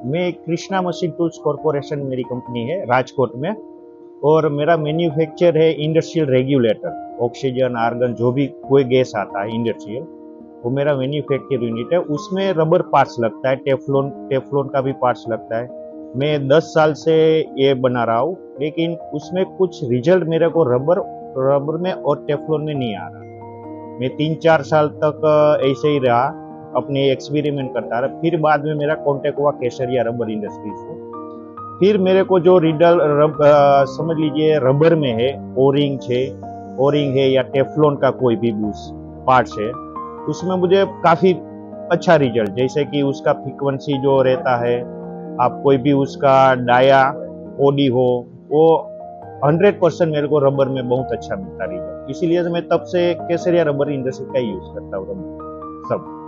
मैं Krishna machine tools corporation मेरी company है राजकोट में। और मेरा मैन्युफैक्चर है इंडस्ट्रियल रेगुलेटर, ऑक्सीजन आर्गन जो भी कोई गैस आता है इंडस्ट्रियल, वो मेरा मैन्युफैक्चर यूनिट है। उसमें रबर पार्ट्स लगता है, टेफ्लॉन टेफ्लॉन का भी पार्ट्स लगता है। मैं 10 साल से ये बना रहा हूँ, लेकिन उसमें कुछ रिजल्ट मेरे को रबर रबर में और टेफ्लॉन में नहीं आ रहा। मैं 3-4 साल तक ऐसे ही रहा, अपने एक्सपेरिमेंट करता रहा। फिर बाद में मेरा कॉन्टेक्ट हुआ केसरिया रबर इंडस्ट्रीज से। फिर मेरे को जो समझ लीजिए रबर में है, ओरिंग है या टेफ्लॉन का कोई भी बूस पार्ट्स है, उसमें मुझे काफ़ी अच्छा रिजल्ट, जैसे कि उसका फ्रीक्वेंसी जो रहता है, आप कोई भी उसका डाया ओडी हो, वो 100% मेरे को रबर में बहुत अच्छा मिलता रिजल्ट। इसीलिए मैं तब से केसरिया रबर इंडस्ट्री का यूज करता हूँ रबर सब।